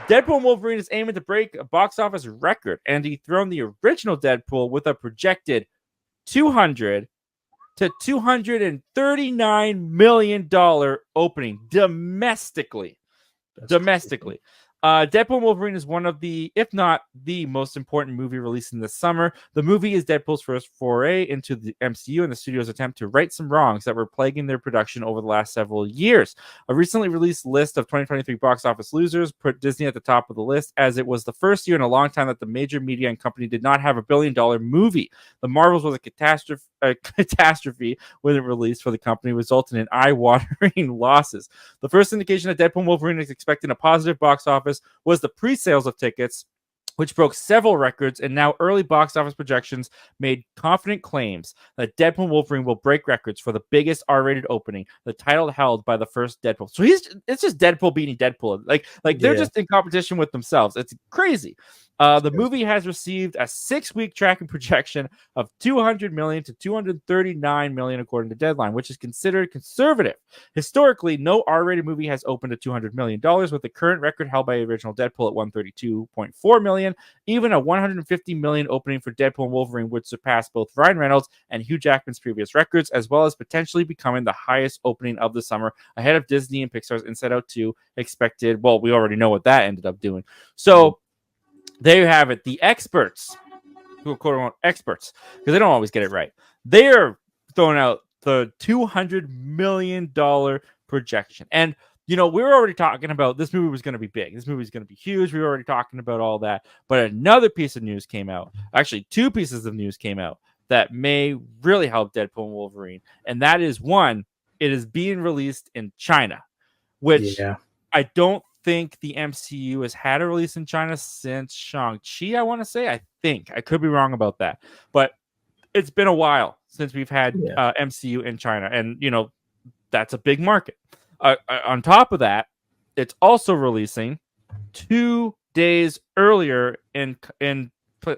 Deadpool and Wolverine is aiming to break a box office record and dethrone the original Deadpool with a projected $200 to $239 million opening domestically. Domestically. Deadpool and Wolverine is one of the, if not the most important movie released in the summer. The movie is Deadpool's first foray into the MCU and the studio's attempt to right some wrongs that were plaguing their production over the last several years. A recently released list of 2023 box office losers put Disney at the top of the list, as it was the first year in a long time that the major media and company did not have a billion-dollar movie. The Marvels was a catastrophe when it released for the company, resulting in eye-watering losses. The first indication that Deadpool and Wolverine is expecting a positive box office was the pre-sales of tickets, which broke several records, and now early box office projections made confident claims that Deadpool and Wolverine will break records for the biggest R-rated opening, the title held by the first Deadpool. So it's just Deadpool beating Deadpool. Like they're just in competition with themselves. It's crazy. The movie has received a 6-week tracking projection of $200 million to $239 million, according to Deadline, which is considered conservative. Historically, no R-rated movie has opened at $200 million, with the current record held by the original Deadpool at $132.4 million. Even a $150 million opening for Deadpool and Wolverine would surpass both Ryan Reynolds and Hugh Jackman's previous records, as well as potentially becoming the highest opening of the summer, ahead of Disney and Pixar's Inside Out 2 expected. Well, we already know what that ended up doing. So there you have it. The experts, who are quote unquote experts, because they don't always get it right, they're throwing out the $200 million projection. And, you know, we were already talking about this movie was going to be big. This movie was going to be huge. We were already talking about all that. But another piece of news came out. Actually, 2 pieces of news came out that may really help Deadpool and Wolverine. And that is, one, it is being released in China, which I don't think the MCU has had a release in China since Shang-Chi, I want to say. I think. I could be wrong about that. But it's been a while since we've had MCU in China. And, you know, that's a big market. On top of that, it's also releasing 2 days earlier in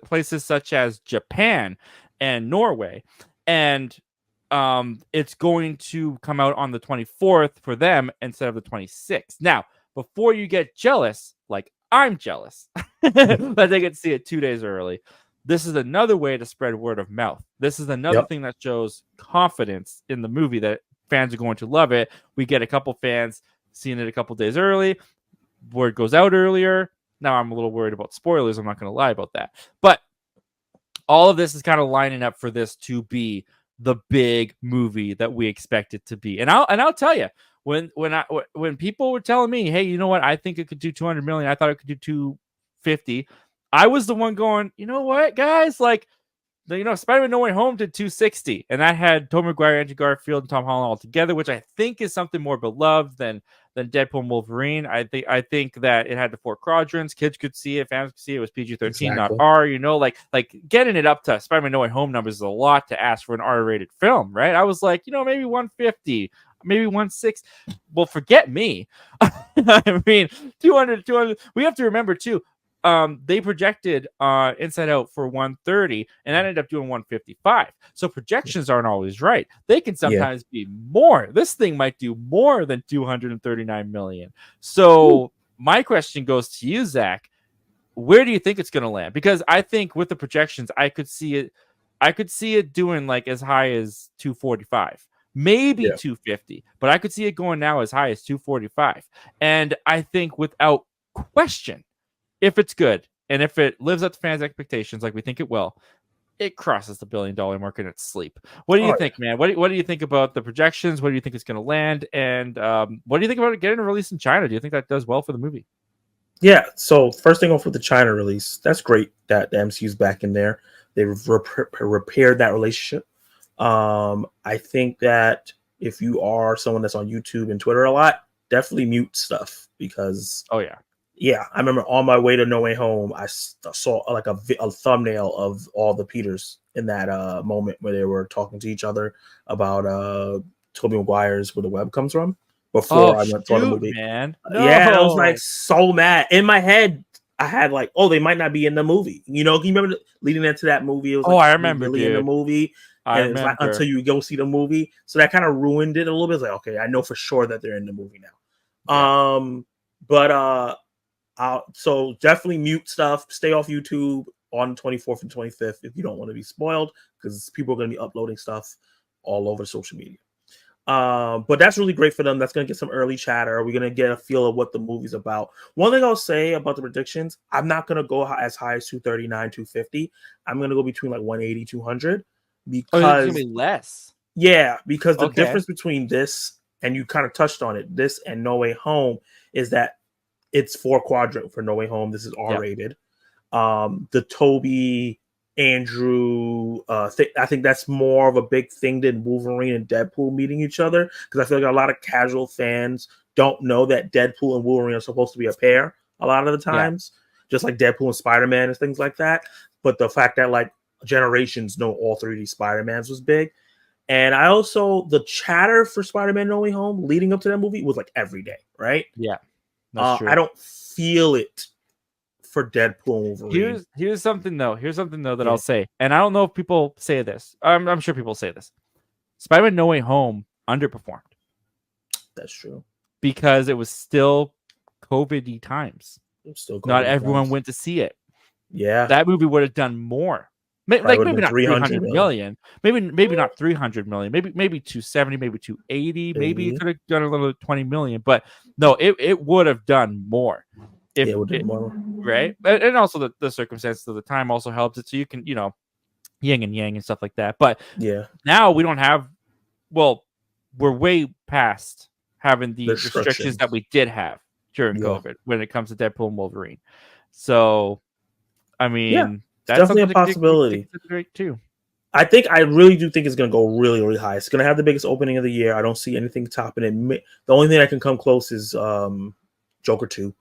places such as Japan and Norway. And it's going to come out on the 24th for them instead of the 26th. Now, before you get jealous, like I'm jealous, that they get to see it 2 days early, this is another way to spread word of mouth. This is another thing that shows confidence in the movie that fans are going to love it. We get a couple fans seeing it a couple days early. Word goes out earlier. Now I'm a little worried about spoilers. I'm not going to lie about that. But all of this is kind of lining up for this to be the big movie that we expect it to be. And I'll tell you, when people were telling me, hey, you know what, I think it could do 200 million, I thought it could do 250, I was the one going, you know what, guys, like, you know, Spider-Man No Way Home did 260, and that had Tobey Maguire, Andrew Garfield, and Tom Holland all together, which I think is something more beloved than Deadpool and Wolverine. I think that it had the 4 quadrants. Kids could see it, fans could see it. It was PG-13, not R. You know, like getting it up to Spider-Man No Way Home numbers is a lot to ask for an R-rated film, right? I was like, you know, maybe 150, maybe 160. Well, forget me. I mean, 200. We have to remember too. They projected Inside Out for 130, and that ended up doing 155. So projections aren't always right. They can sometimes be more. This thing might do more than 239 million. So my question goes to you, Zach. Where do you think it's going to land? Because I think with the projections, I could see it doing like as high as 245. Maybe 250, but I could see it going now as high as 245. And I think without question, if it's good and if it lives up to fans' expectations like we think it will, it crosses the $1 billion mark in its sleep. What do you think, man? What do you think about the projections? What do you think it's going to land? And what do you think about it getting a release in China? Do you think that does well for the movie? Yeah, so first thing off with the China release, that's great that the MCU's back in there. They've repaired that relationship. I think that if you are someone that's on YouTube and Twitter a lot, definitely mute stuff because I remember on my way to No Way Home, I saw like a thumbnail of all the Peters in that moment where they were talking to each other about Tobey Maguire's Where the Web Comes From before I went to the movie. Man. No. Yeah, I was like so mad. In my head, I had like, oh, they might not be in the movie. You know, can you remember leading into that movie? It was like, I remember, really in the movie. And it's like until you go see the movie. So that kind of ruined it a little bit. It's like, okay, I know for sure that they're in the movie now. But So definitely mute stuff. Stay off YouTube on the 24th and 25th if you don't want to be spoiled, because people are going to be uploading stuff all over social media. But that's really great for them. That's going to get some early chatter. We're going to get a feel of what the movie's about. One thing I'll say about the predictions, I'm not going to go as high as 239, 250. I'm going to go between like 180, 200 Oh, it's gonna because, be less. yeah, because the Okay. difference between this, and you kind of touched on it, this and No Way Home, is that it's 4 quadrant for No Way Home. This is R-rated. The Toby Andrew I think that's more of a big thing than Wolverine and Deadpool meeting each other, because I feel like a lot of casual fans don't know that Deadpool and Wolverine are supposed to be a pair a lot of the times, just like Deadpool and Spider-Man and things like that. But the fact that like generations know all 3 of these Spider-Mans was big. And I also, the chatter for Spider-Man No Way Home leading up to that movie was like every day, right? Yeah, that's true. I don't feel it for Deadpool and Wolverine. Here's something though that I'll say, and I don't know if people say this. I'm sure people say this. Spider-Man No Way Home underperformed. That's true. Because it was still COVID-y times. Not everyone went to see it. Yeah. That movie would have done more. Maybe not 300 million. Maybe not 300 million. Maybe 270, maybe 280. Maybe it could have done a little 20 million. But no, it would have done more. It would have done more. Right? And also the circumstances of the time also helps it. So you can, yin and yang and stuff like that. But now we don't have, we're way past having the restrictions that we did have during COVID when it comes to Deadpool and Wolverine. So, I mean, that's definitely a possibility too. I really do think it's going to go really, really high. It's going to have the biggest opening of the year. I don't see anything topping it. The only thing that can come close is Joker 2.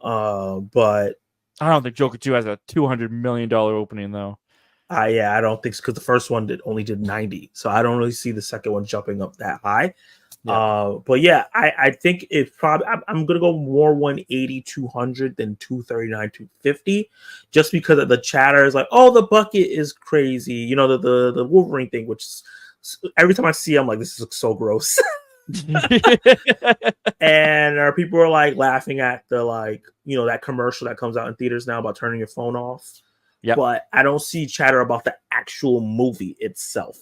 But I don't think Joker 2 has a $200 million opening though. I don't think so, because the first one only did 90. So I don't really see the second one jumping up that high. But yeah, I think it's probably, I'm gonna go more 180, 200 than 239, 250, just because of the chatter is like, oh, the bucket is crazy, the Wolverine thing, which is, every time I see it, I'm like, this looks so gross. And people are like laughing at the that commercial that comes out in theaters now about turning your phone off. But I don't see chatter about the actual movie itself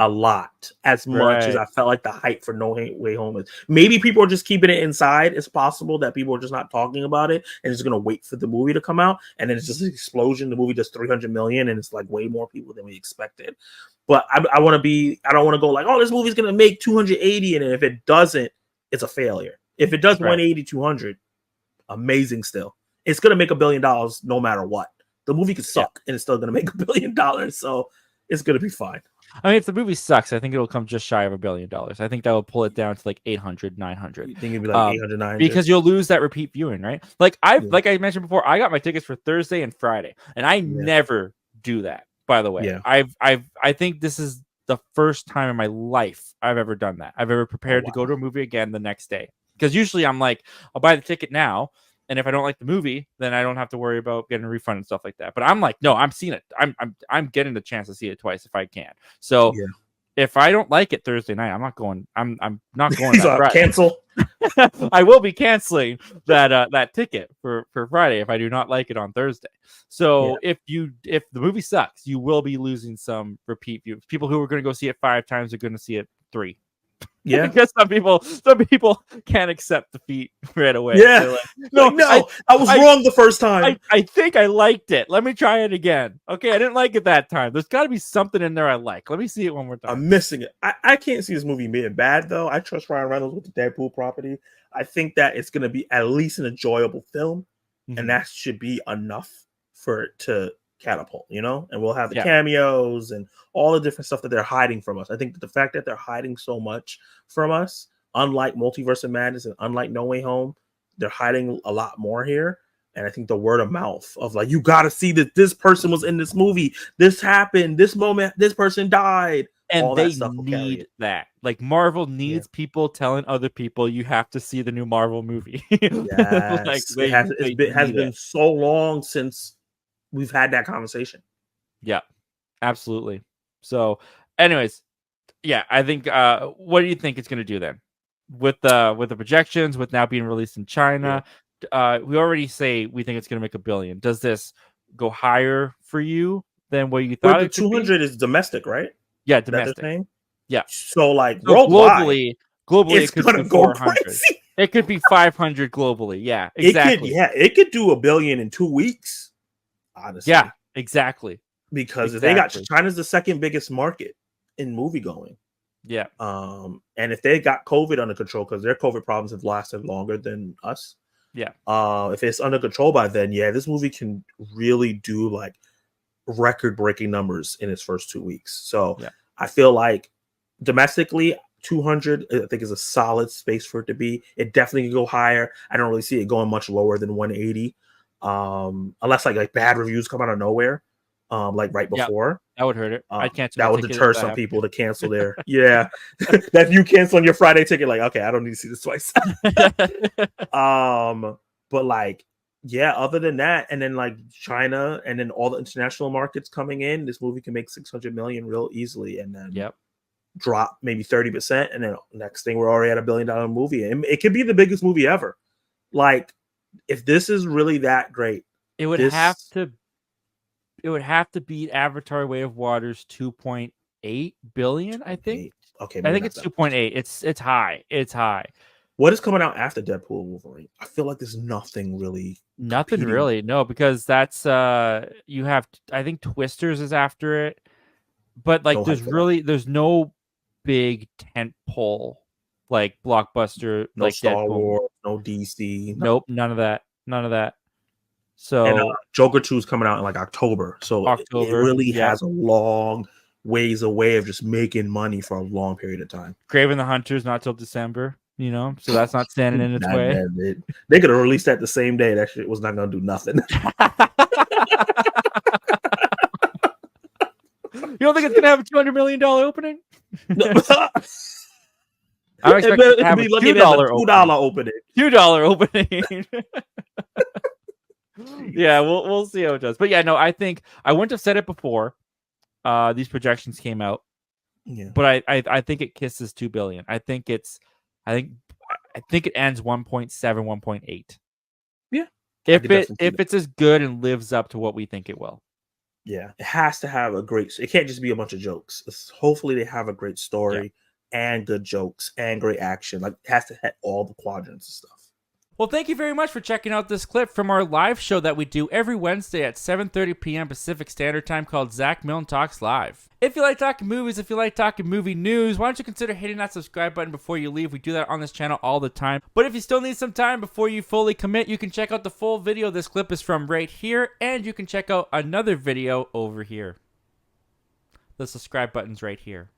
a lot, as much as I felt like the hype for No Way Home is. Maybe people are just keeping it inside. It's possible that people are just not talking about it and just gonna wait for the movie to come out, and then it's just an explosion. The movie does 300 million, and it's like way more people than we expected. But I don't want to go like, oh, this movie's gonna make 280, and if it doesn't, it's a failure. If it does 180, 200, amazing. Still, it's gonna make $1 billion no matter what. The movie could suck, and it's still gonna make $1 billion. So it's gonna be fine. I mean, if the movie sucks, I think it'll come just shy of $1 billion. I think that will pull it down to like 800, 900. You think it'd be like 800, 900? Because you'll lose that repeat viewing, right? Like like I mentioned before, I got my tickets for Thursday and Friday, and I never do that. By the way, I think this is the first time in my life I've ever done that. I've ever prepared to go to a movie again the next day, because usually I'm like, I'll buy the ticket now, and if I don't like the movie, then I don't have to worry about getting a refund and stuff like that. But I'm like, no, I'm seeing it. I'm getting the chance to see it twice if I can. So if I don't like it Thursday night, I'm not going. I'm not going. Cancel. I will be canceling that ticket for Friday if I do not like it on Thursday. So if the movie sucks, you will be losing some repeat views. People who are going to go see it 5 times are going to see it 3. Yeah, because some people can't accept defeat right away. Yeah, I was wrong the first time. I think I liked it. Let me try it again. Okay, I didn't like it that time. There's got to be something in there I like. Let me see it one more time. I'm missing it. I can't see this movie being bad though. I trust Ryan Reynolds with the Deadpool property. I think that it's going to be at least an enjoyable film, and that should be enough for it to catapult, and we'll have the cameos and all the different stuff that they're hiding from us. I think that the fact that they're hiding so much from us, unlike Multiverse of Madness and unlike No Way Home, they're hiding a lot more here. And I think the word of mouth of like, you got to see that this person was in this movie, this happened, this moment, this person died, and all they need that. Like Marvel needs people telling other people you have to see the new Marvel movie. Yes. It has been so long since we've had that conversation. Yeah, absolutely. So anyways, I think what do you think it's going to do then with the projections, with now being released in China? we already say we think it's going to make $1 billion. Does this go higher for you than what you But thought the it could be? 200 is domestic, right? Yeah, Is that the domestic. thing? Yeah. So like So worldwide, globally, it's it could gonna be go 400. crazy. It could be 500 globally. Yeah, It could, exactly. it could do $1 billion in 2 weeks, honestly. Yeah, exactly. Because if they got China's the second biggest market in movie going. Yeah. And if they got COVID under control, because their COVID problems have lasted longer than us. Yeah. If it's under control by then, yeah, this movie can really do like record-breaking numbers in its first 2 weeks. So yeah. I feel like domestically, 200, I think, is a solid space for it to be. It definitely can go higher. I don't really see it going much lower than 180, unless like bad reviews come out of nowhere, like right before. That would hurt it. I'd cancel. That would deter some people to cancel their that you cancel on your Friday ticket. Like, okay, I don't need to see this twice. But like, yeah, other than that, and then like China and then all the international markets coming in, this movie can make 600 million real easily, and then drop maybe 30%, and then next thing we're already at $1 billion movie, and it could be the biggest movie ever. Like, if this is really that great, it would have to beat Avatar: Way of Water's 2.8 billion. I think. Okay, I think it's 2.8. It's high. It's high. What is coming out after Deadpool and Wolverine? I feel like there's nothing really. Nothing really, no, because that's you have. I think Twisters is after it, but like there's no big tent pole like blockbuster, no like Star Deadpool. Wars, no DC. Nope, none of that. So and Joker 2 is coming out in like October, so October, it really has a long ways away of just making money for a long period of time. Kraven the Hunter's not till December, so that's not standing in its way. They could have released that the same day. That shit was not going to do nothing. You don't think it's going to have a $200 million opening? No. I'm expecting it to have a $2 opening. $2 opening. Yeah, we'll see how it does. But yeah, no, I think I wouldn't have said it before these projections came out. Yeah. But I think it kisses 2 billion. I think it ends 1.7, 1.8. Yeah. If it's as good and lives up to what we think it will. Yeah. It has to have it can't just be a bunch of jokes. Hopefully they have a great story and good jokes and great action. Like, it has to hit all the quadrants and stuff. Well, thank you very much for checking out this clip from our live show that we do every Wednesday at 7:30 p.m. Pacific Standard Time called Zach Milne Talks Live. If you like talking movies, if you like talking movie news, why don't you consider hitting that subscribe button before you leave? We do that on this channel all the time. But if you still need some time before you fully commit, you can check out the full video this clip is from right here, and you can check out another video over here. The subscribe button's right here.